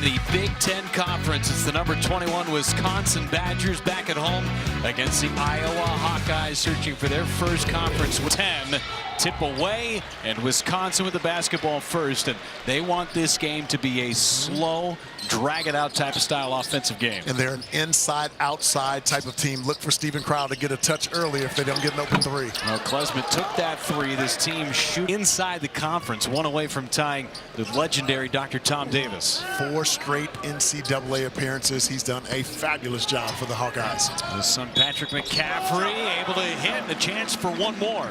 the Big Ten Conference. It's the number 21 Wisconsin Badgers back at home against the Iowa Hawkeyes, searching for their first conference with 10. Tip away, and Wisconsin with the basketball first, and they want this game to be a slow, drag-it-out type of style offensive game. And they're an inside-outside type of team. Look for Steven Crowl to get a touch early if they don't get an open three. Well, Klesmit took that three. This team shoot inside the conference, one away from tying the legendary Dr. Tom Davis. 4 straight NCAA appearances. He's done a fabulous job for the Hawkeyes. His son Patrick McCaffrey able to hit, and a chance for one more.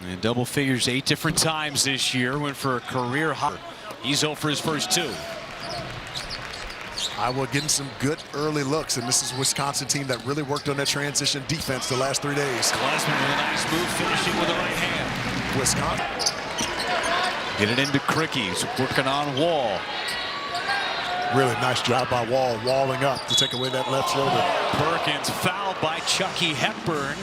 And double figures 8 different times this year. Went for a career high. He's 0 for his first 2. Iowa getting some good early looks, and this is a Wisconsin team that really worked on that transition defense the last 3 days. Klesmit with a nice move, finishing with the right hand. Wisconsin. Get it into Crickey's working on Wall. Really nice job by Wall, walling up to take away that left shoulder. Perkins fouled by Chucky Hepburn.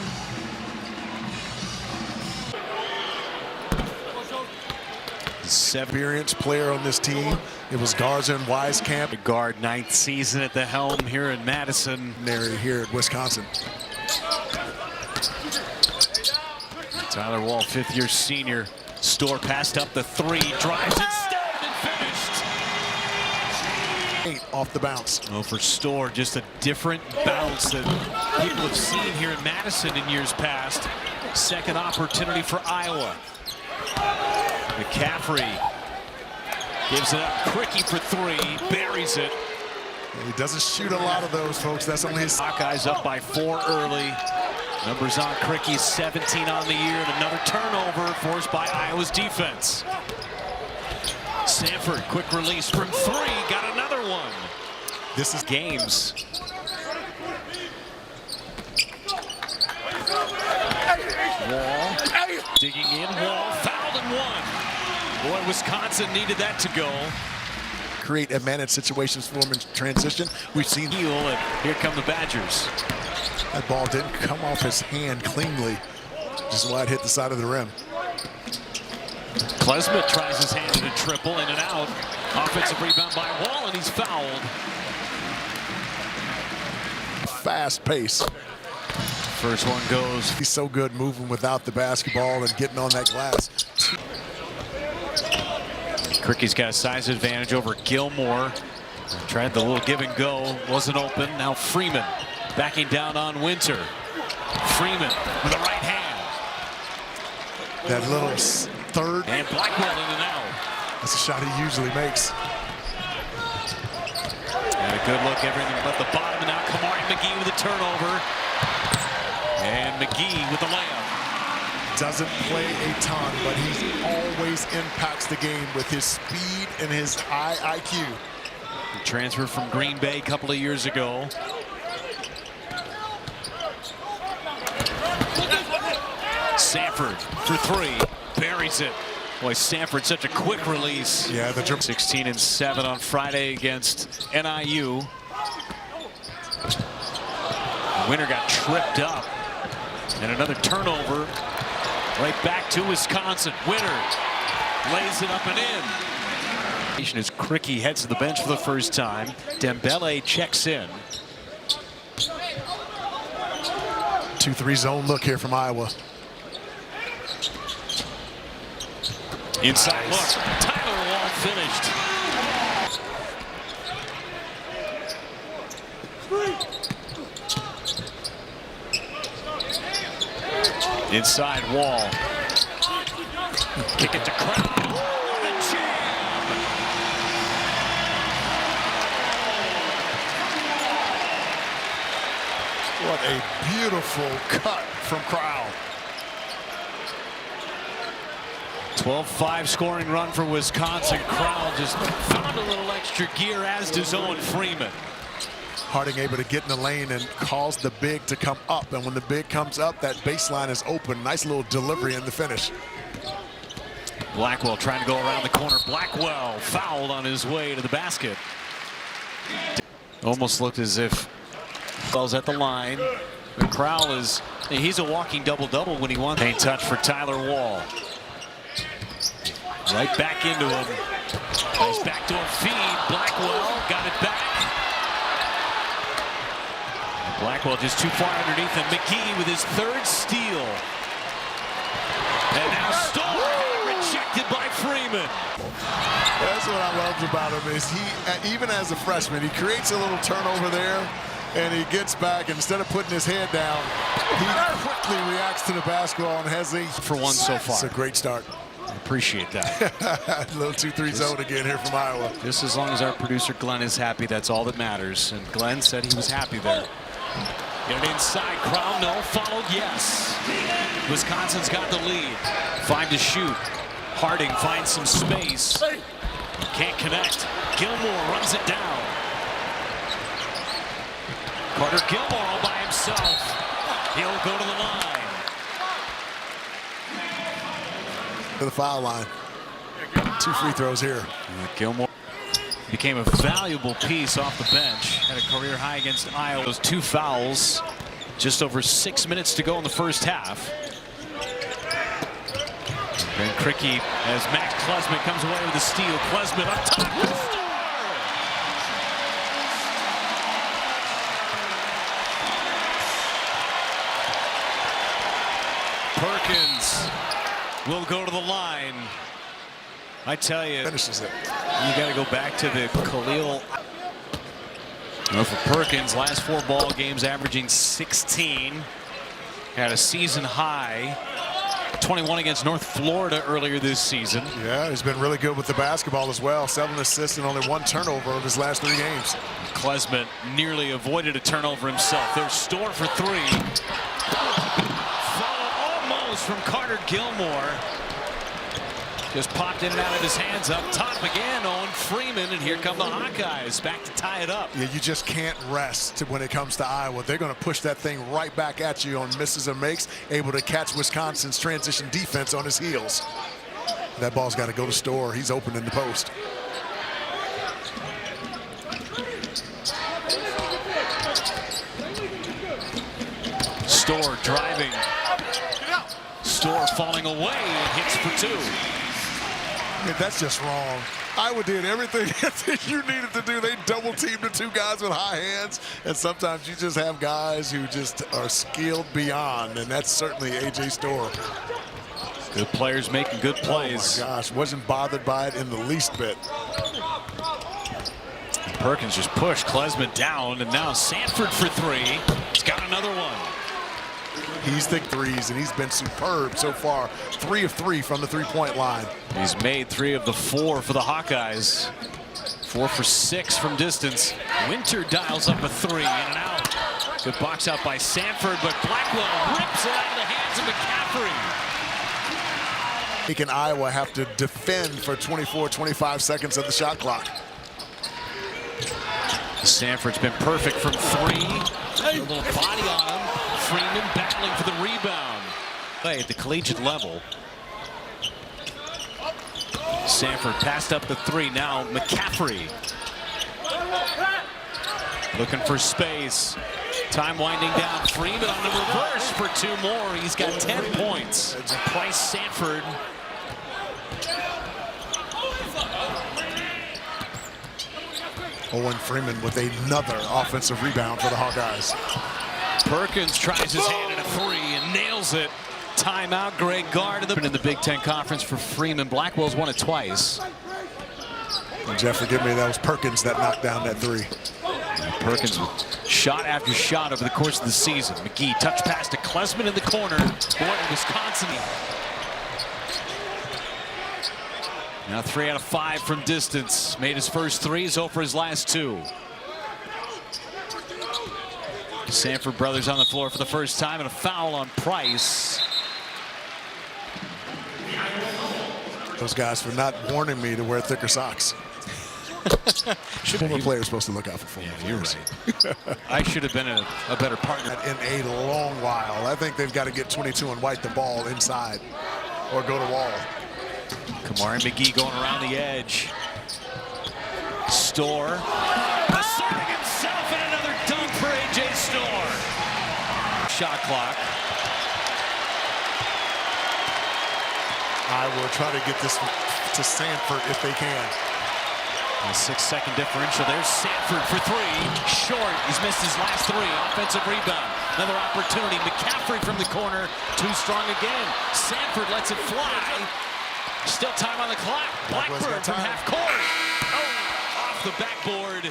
Experienced player on this team. It was Garza and Wieskamp. The guard, 9th season at the helm here in Madison. Here at Wisconsin. Tyler Wall, 5th-year senior. Storr passed up the 3, drives instead and finished. 8 off the bounce. Oh, for Storr, just a different bounce that people have seen here in Madison in years past. Second opportunity for Iowa. McCaffrey gives it up. Crickey for 3, buries it. He doesn't shoot a lot of those, folks. That's only his. Hawkeyes up by 4 early. Numbers on Crickey, 17 on the year, and another turnover forced by Iowa's defense. Sanford, quick release from 3, got another one. This is games. Wall digging in, Wall fouled and one. Boy, Wisconsin needed that to go. Create advantage situations for him in transition. We've seen heel, and here come the Badgers. That ball didn't come off his hand cleanly, just why it hit the side of the rim. Klesmit tries his hand at a triple, in and out. Offensive rebound by Wall, and he's fouled. Fast pace. First one goes. He's so good moving without the basketball and getting on that glass. Crickey's got a size advantage over Gilmore. Tried the little give and go, wasn't open. Now Freeman backing down on Winter. Freeman with the right hand. That little third. And Blackwell in and out. That's a shot he usually makes. And a good look, everything but the bottom. And now Kamari McGee with a turnover. And McGee with the layup. Doesn't play a ton, but he always impacts the game with his speed and his high IQ. He transferred from Green Bay a couple of years ago. Sanford for 3, buries it. Boy, Sanford, such a quick release. Yeah, the 16 and 7 on Friday against NIU. Winter got tripped up, and another turnover. Right back to Wisconsin. Winter lays it up and in. As Crickey heads to the bench for the first time. Dembele checks in. 2-3 zone look here from Iowa. Inside look. Tyler Wall finished. Inside Wall. Kick it to Crowl. What a jam! What a beautiful cut from Crowl. 12-5 scoring run for Wisconsin. Crowl just found a little extra gear, as does Owen Freeman. Harding able to get in the lane and cause the big to come up. And when the big comes up, that baseline is open. Nice little delivery in the finish. Blackwell trying to go around the corner. Blackwell fouled on his way to the basket. Almost looked as if Bell's at the line. But Crowl he's a walking double-double when he wants. Paint touch for Tyler Wall. Right back into him. Goes back to a feed. Blackwell got it Blackwell just too far underneath him. McGee with his third steal. And now Storr rejected by Freeman. That's what I loved about him is he, even as a freshman, he creates a little turnover there, and he gets back. And instead of putting his head down, he quickly reacts to the basketball and has a For one so far. It's a great start. I appreciate that. A little 2-3 zone again here from Iowa. Just as long as our producer Glenn is happy, that's all that matters. And Glenn said he was happy there. Get it inside. Cromwell followed, yes. Wisconsin's got the lead. 5 to shoot. Harding finds some space. Can't connect. Gilmore runs it down. Carter Gilmore all by himself. He'll go to the line. To the foul line. 2 free throws here. Gilmore became a valuable piece off the bench. Had a career high against Iowa. Those 2 fouls. Just over 6 minutes to go in the first half. And Krikke, as Max Klesmit comes away with a steal. Klesmit up top. Perkins will go to the line. I tell you, Finishes it. you got to go back to the Khalil. For Perkins, last 4 ball games averaging 16. Had a season high 21 against North Florida earlier this season. Yeah, he's been really good with the basketball as well. 7 assists and only 1 turnover of his last 3 games. Klesmit nearly avoided a turnover himself. There's Storr for 3. Follow almost from Carter Gilmore. Just popped in and out of his hands. Up top again, Owen Freeman, and here come the Hawkeyes back to tie it up. Yeah, you just can't rest when it comes to Iowa. They're going to push that thing right back at you on misses and makes, able to catch Wisconsin's transition defense on his heels. That ball's got to go to Storr. He's open in the post. Storr driving. Storr falling away and hits for 2. Yeah, that's just wrong. Iowa did everything you needed to do. They double-teamed the 2 guys with high hands, and sometimes you just have guys who just are skilled beyond, and that's certainly A.J. Storr. Good players making good plays. Oh my gosh, wasn't bothered by it in the least bit. Perkins just pushed Klesmit down, and now Sanford for 3. He's got another one. He's the threes, and he's been superb so far. 3 of 3 from the 3-point line. He's made 3 of the 4 for the Hawkeyes. 4 for 6 from distance. Winter dials up a 3 in and out. Good box out by Sanford, but Blackwell rips it out of the hands of McCaffrey. Making Iowa have to defend for 24-25 seconds of the shot clock. Sanford's been perfect from 3. A little body on him. Freeman battling for the rebound. Play at the collegiate level. Sanford passed up the 3. Now McCaffrey. Looking for space. Time winding down. Freeman on the reverse for 2 more. He's got 10 points. Price Sanford. Owen Freeman with another offensive rebound for the Hawkeyes. Perkins tries his hand at a 3 and nails it. Timeout, Greg Gard in the Big Ten Conference for Freeman. Blackwell's won it twice. And Jeff, forgive me, that was Perkins that knocked down that 3. Perkins with shot after shot over the course of the season. McGee touch pass to Klesmit in the corner. Boy, Wisconsin. Now 3 out of 5 from distance. Made his first 3s over his last 2. Sanford brothers on the floor for the first time, and a foul on Price. Those guys for not warning me to wear thicker socks. Former players supposed to look out for former players. You're right. I should have been a better partner. In a long while. I think they've got to get 22 and white the ball inside or go to wall. Kamari McGee going around the edge. Storr asserting himself, and another dunk for A.J. Storr. Shot clock. I will try to get this to Sanford if they can. A 6-second differential. There's Sanford for three. Short. He's missed his last three. Offensive rebound. Another opportunity. McCaffrey from the corner. Too strong again. Sanford lets it fly. Still time on the clock. Blackburn from half court. Oh, off the backboard.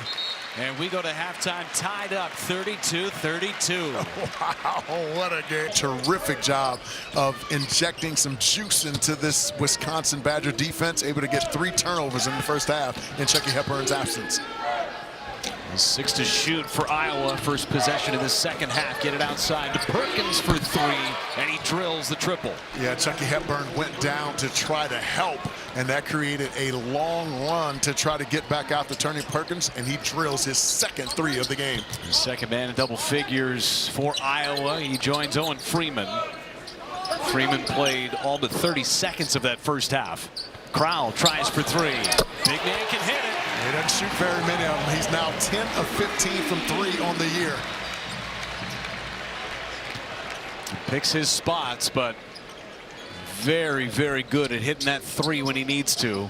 And we go to halftime tied up 32-32. Wow, what a game. Terrific job of injecting some juice into this Wisconsin Badger defense, able to get 3 turnovers in the first half in Chucky Hepburn's absence. 6 to shoot for Iowa. First possession of the second half. Get it outside to Perkins for 3, and he drills the triple. Yeah, Chucky Hepburn went down to try to help, and that created a long run to try to get back out to Tony Perkins, and he drills his second 3 of the game. The second man in double figures for Iowa. He joins Owen Freeman. Freeman played all but 30 seconds of that first half. Crowell tries for 3. Big man can hit it. He doesn't shoot very many of them. He's now 10 of 15 from 3 on the year. Picks his spots, but very, very good at hitting that 3 when he needs to.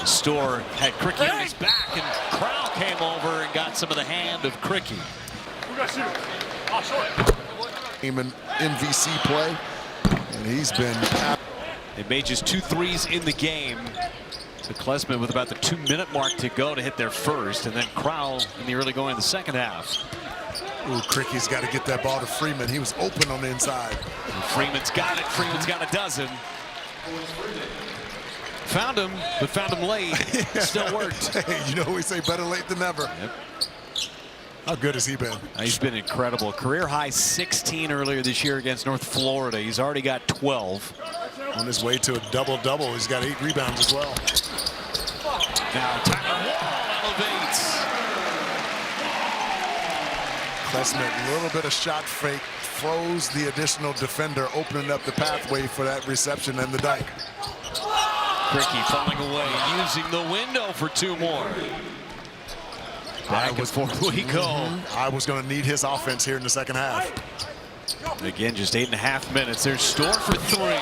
Storr had Krikke on his back, and Crowell came over and got some of the hand of Krikke. In MVC play, and he's been. They made just 2 threes in the game. So Klesmit with about the 2-minute mark to go to hit their first, and then Crowell in the early going of the second half. Ooh, Kricke's got to get that ball to Freeman. He was open on the inside. And Freeman's got it. Freeman's got a dozen. Found him, but found him late. Still worked. Hey, you know we say better late than never. Yep. How good has he been? He's been incredible. Career high 16 earlier this year against North Florida. He's already got 12. On his way to a double-double. He's got 8 rebounds as well. Now Tyler Wall elevates. Klesmit, a little bit of shot fake, froze the additional defender, opening up the pathway for that reception and the dunk. Krikke falling away, using the window for 2 more. Back and forth we go. I was going to need his offense here in the second half. Again, just 8.5 minutes. There's Storr for 3.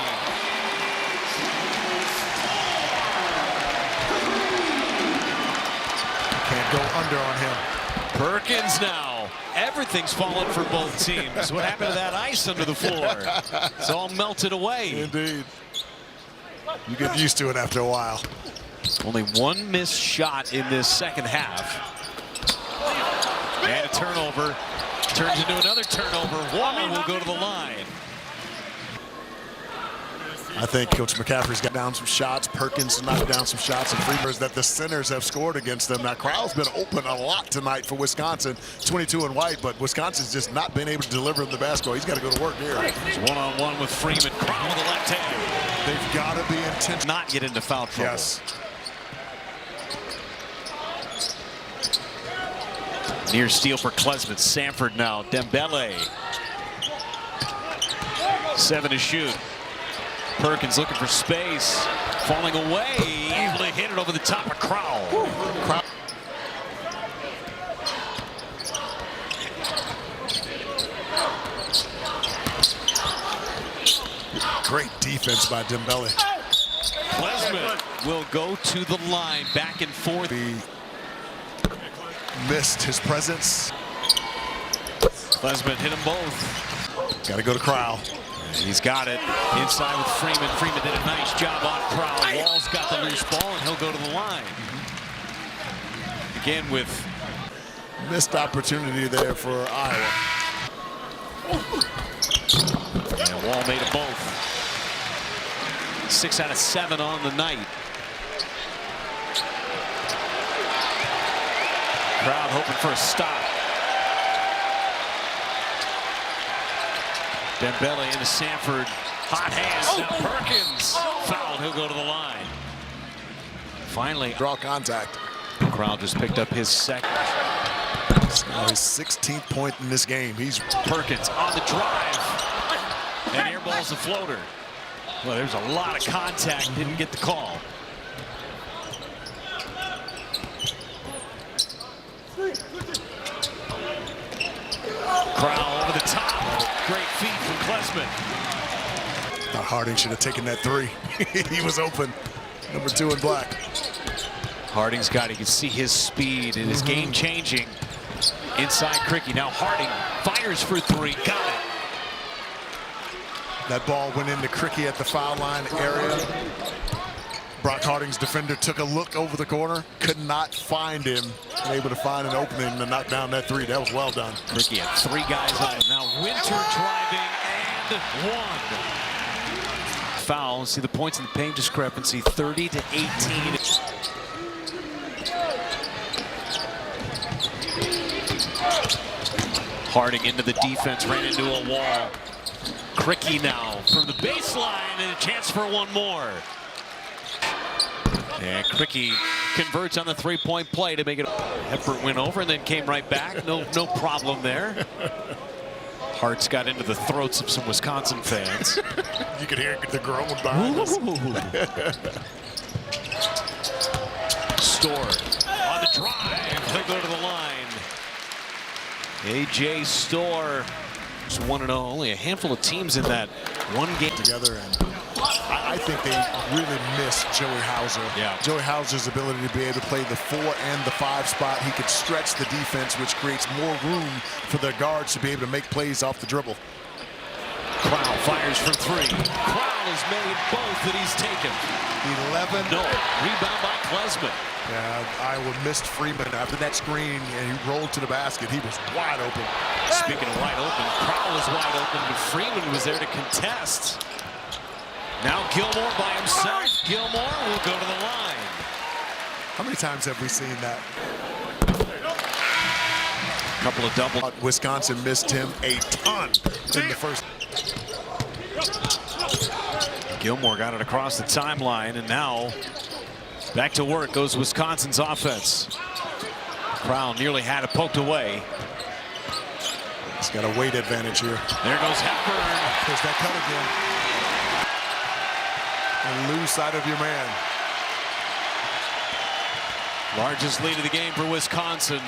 Can't go under on him. Perkins now. Everything's fallen for both teams. What happened to that ice under the floor? It's all melted away. Indeed. You get used to it after a while. Only 1 missed shot in this second half. And a turnover. Turns into another turnover. Wall will go to the line. I think Coach McCaffrey's got down some shots. Perkins knocked down some shots and Freeman that the centers have scored against them. Now, Crowell's been open a lot tonight for Wisconsin, 22 and white, but Wisconsin's just not been able to deliver him the basketball. He's got to go to work here. He's one-on-one with Freeman. Crowell with the left hand. They've got to be intentional. Not get into foul trouble. Yes. Near steal for Klesmit. Sanford now. Dembele. 7 to shoot. Perkins looking for space. Falling away. Able to hit it over the top of Crowell. Great defense by Dembele. Klesmit will go to the line. Back and forth. He missed his presence. Klesmit hit them both. Got to go to Crowell. He's got it inside with Freeman. Freeman did a nice job on Crowell. Wall's got the loose ball, and he'll go to the line. Again with missed opportunity there for Iowa. And Wall made them both. 6 out of 7 on the night. Crowd hoping for a stop. Dembele into Sanford. Hot hands. Now Perkins. Fouled. He'll go to the line. Finally. Draw contact. Crowd just picked up his second. It's now his 16th point in this game. He's Perkins on the drive. And airballs the floater. Well, there's a lot of contact. Didn't get the call. Crowell over the top. Great feed from Klesmit. Thought Harding should have taken that 3. He was open. Number 2 in black. Harding's got it. You can see his speed and his game changing. Inside Krikke. Now Harding fires for three. Got it. That ball went into Krikke at the foul line area. Brock Harding's defender took a look over the corner, could not find him, and able to find an opening to knock down that three. That was well done. Krikke had three guys on him. Now Winter driving and one. Foul. See the points in the paint discrepancy, 30 to 18. Harding into the defense, ran into a wall. Krikke now from the baseline and a chance for one more. And Krikke converts on the three-point play to make it. Hepburn went over and then came right back. No problem there. Hearts got into the throats of some Wisconsin fans. You could hear the groan behind us. Storr on the drive. They go to the line. A.J. Storr is 1-0. Only a handful of teams in that one game together, and I think they really miss Joey Hauser. Yeah. Joey Hauser's ability to be able to play the 4 and the 5 spot. He could stretch the defense, which creates more room for their guards to be able to make plays off the dribble. Crowell fires from three. Crowell has made both that he's taken. 11. No. Rebound by Klesmit. Yeah, Iowa missed Freeman after that screen, and he rolled to the basket. He was wide open. Speaking of wide open, Crowell was wide open, but Freeman was there to contest. Now Gilmore by himself. Gilmore will go to the line. How many times have we seen that? Couple of double. Wisconsin missed him a ton in the first. Gilmore got it across the timeline, and now back to work goes Wisconsin's offense. Crowell nearly had it poked away. He's got a weight advantage here. There goes Hepburn. There's that cut again. And lose sight of your man. Largest lead of the game for Wisconsin.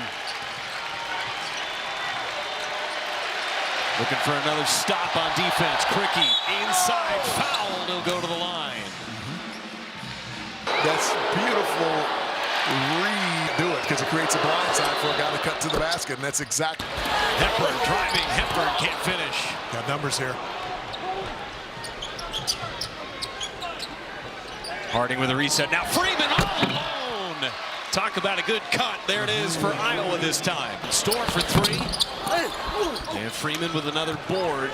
Looking for another stop on defense. Krikke inside, foul, he'll go to the line. That's beautiful. Redo it because it creates a blindside for a guy to cut to the basket, and that's exactly. Hepburn driving, Hepburn can't finish. Got numbers here. Harding with a reset. Now Freeman all alone. Talk about a good cut. There it is for Iowa this time. Storr for three. And Freeman with another board.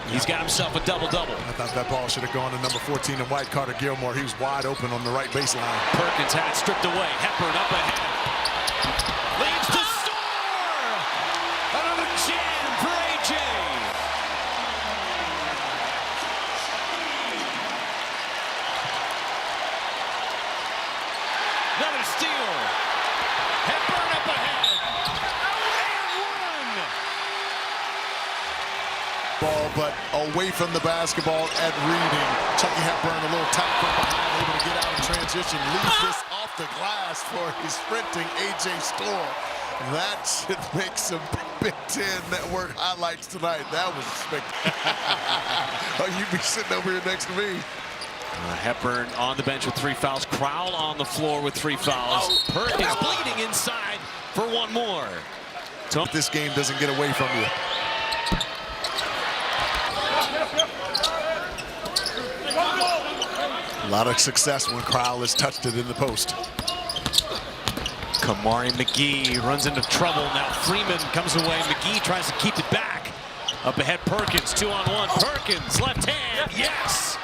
He's got himself a double-double. I thought that ball should have gone to number 14 in white, Carter Gilmore. He was wide open on the right baseline. Perkins had it stripped away. Hepburn up ahead. Leads to Storr. Another jam for A.J. Another steal. Hepburn up ahead. And one. Ball, but away from the basketball at Reading. Chucky Hepburn a little tight from behind, able to get out in transition. Leaves this off the glass for his sprinting A.J. Storr. That should make some Big Ten Network highlights tonight. That was spectacular. Oh, you'd be sitting over here next to me. Hepburn on the bench with 3 fouls. Crowell on the floor with 3 fouls. Perkins bleeding inside for one more. So this game doesn't get away from you. A lot of success when Crowell has touched it in the post. Kamari McGee runs into trouble. Now Freeman comes away. McGee tries to keep it back. Up ahead, Perkins, 2-on-1. Perkins, left hand, yes!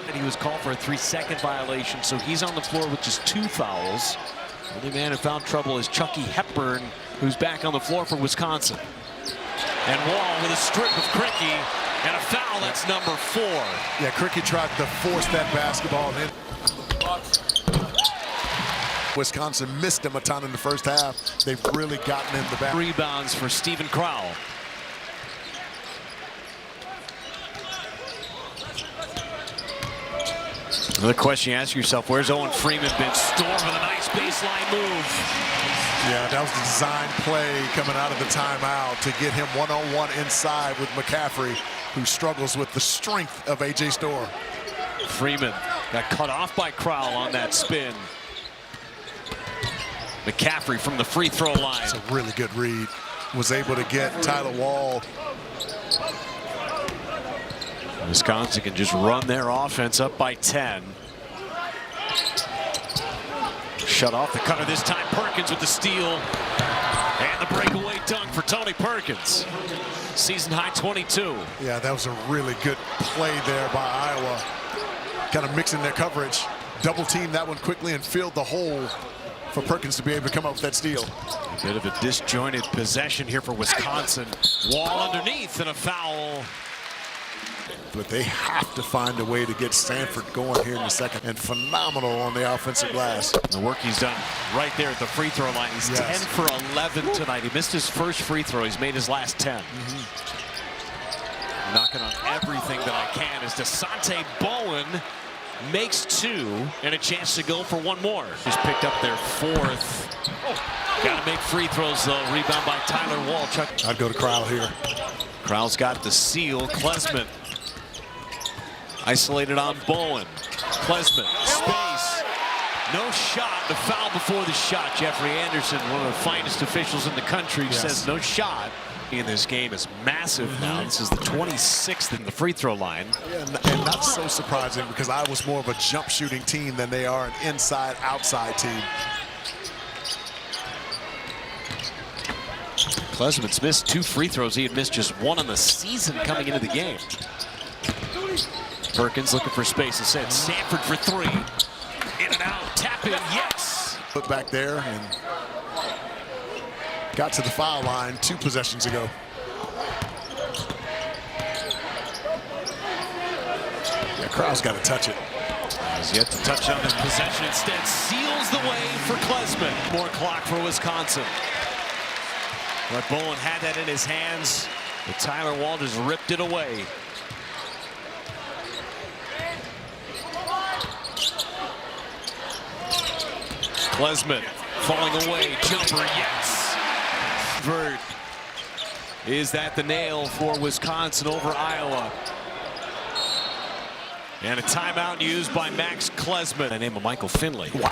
And he was called for a 3-second violation, so he's on the floor with just 2 fouls. The only man who found trouble is Chucky Hepburn, who's back on the floor for Wisconsin. And Wall with a strip of Krikke. And a foul, that's number 4. Yeah, Krikke tried to force that basketball in. Wisconsin missed him a ton in the first half. They've really gotten in the back. Rebounds for Steven Crowell. Another question you ask yourself, where's Owen Freeman been? Storr with a nice baseline move. Yeah, that was the design play coming out of the timeout to get him one-on-one inside with McCaffrey, who struggles with the strength of A.J. Storr. Freeman got cut off by Crowell on that spin. McCaffrey from the free throw line. It's a really good read. Was able to get Tyler Wall. Wisconsin can just run their offense up by 10. Shut off the cutter this time. Perkins with the steal. And the breakaway dunk for Tony Perkins. Season high 22. Yeah, that was a really good play there by Iowa. Kind of mixing their coverage. Double team that one quickly and filled the hole for Perkins to be able to come up with that steal. A bit of a disjointed possession here for Wisconsin. Wall underneath and a foul. But they have to find a way to get Sanford going here in the second. And phenomenal on the offensive glass. The work he's done right there at the free throw line. He's 10 for 11 tonight. He missed his first free throw. He's made his last 10. Knocking on everything that I can as Dasonte Bowen makes 2 and a chance to go for 1 more. He's picked up their 4th. Got to make free throws though. Rebound by Tyler Wall. I'd go to Crowell here. Crowell's got the seal. Klesmit isolated on Bowen. Klesmit, space. No shot. The foul before the shot. Jeffrey Anderson, one of the finest officials in the country, says no shot. In this game is massive now. This is the 26th in the free throw line. Yeah, and not so surprising because I was more of a jump shooting team than they are an inside-outside team. Klesmit's missed 2 free throws. He had missed just 1 on the season coming into the game. Perkins looking for space. Instead, Sanford for 3. In and out. Tap in. Yes. Put back there and got to the foul line 2 possessions ago. Yeah, Crowell's got to touch it. Has yet to touch on this possession. Instead, seals the way for Klesmit. More clock for Wisconsin. But Bowen had that in his hands. But Tyler Wall just ripped it away. Klesmit falling away. Jumper, yes. Vert. Is that the nail for Wisconsin over Iowa? And a timeout used by Max Klesmit. The name of Michael Finley. Wow.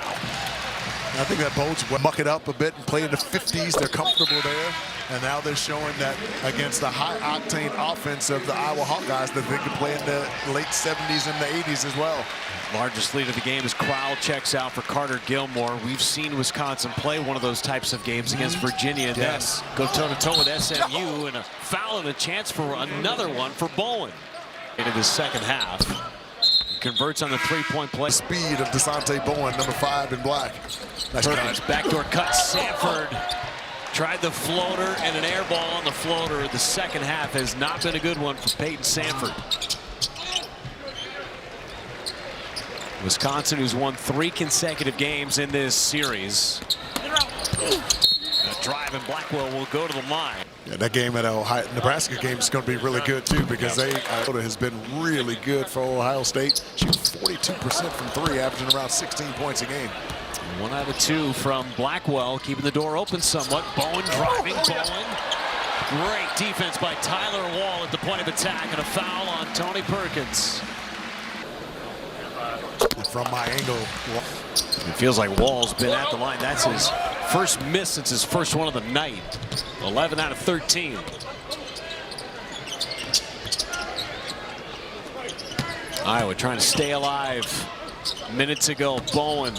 I think that bodes well. Muck it up a bit and play in the 50s. They're comfortable there. And now they're showing that against the high-octane offense of the Iowa Hawkeyes that they can play in the late 70s and the 80s as well. Largest lead of the game as Crowell checks out for Carter Gilmore. We've seen Wisconsin play one of those types of games against Virginia. And then go toe-to-toe with SMU, and a foul and a chance for another one for Bowen. Into the second half. Converts on the 3-point play. Speed of Dasonte Bowen, number 5 in black. Nice Perkins, backdoor cut. Sanford tried the floater and an air ball on the floater. The second half has not been a good one for Peyton Sanford. Wisconsin, who's won 3 consecutive games in this series. A drive, and Blackwell will go to the line. Yeah, that game at Ohio, Nebraska game is going to be really good too because Iota has been really good for Ohio State. Shooting 42% from 3, averaging around 16 points a game. 1 out of 2 from Blackwell, keeping the door open somewhat. Bowen driving. Bowen. Great defense by Tyler Wall at the point of attack, and a foul on Tony Perkins. From my angle, it feels like Wall's been at the line. That's his first miss since his first one of the night. 11 out of 13. Iowa trying to stay alive. Minutes ago, Bowen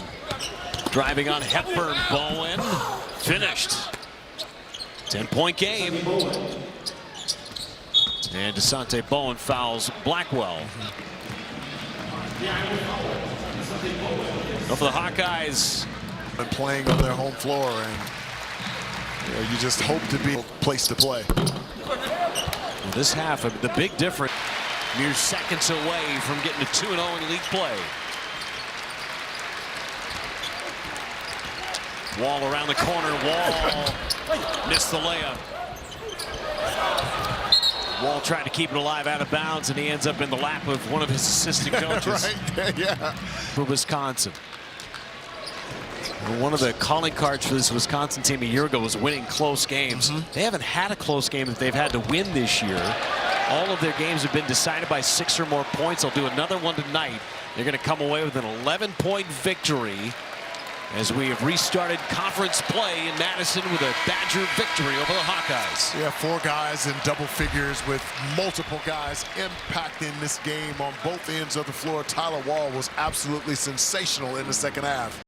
driving on Hepburn. Bowen finished. 10-point game. And Dasonte Bowen fouls Blackwell. Well, for the Hawkeyes, been playing on their home floor, and you just hope to be a place to play. Well, this half, the big difference, mere seconds away from getting to 2-0 in league play. Wall around the corner. Wall missed the layup. Wall trying to keep it alive out of bounds, and he ends up in the lap of one of his assistant coaches. Right. Yeah. For Wisconsin. One of the calling cards for this Wisconsin team a year ago was winning close games. They haven't had a close game that they've had to win this year. All of their games have been decided by 6 or more points. They'll do another one tonight. They're going to come away with an 11-point victory as we have restarted conference play in Madison with a Badger victory over the Hawkeyes. Yeah, 4 guys in double figures with multiple guys impacting this game on both ends of the floor. Tyler Wall was absolutely sensational in the second half.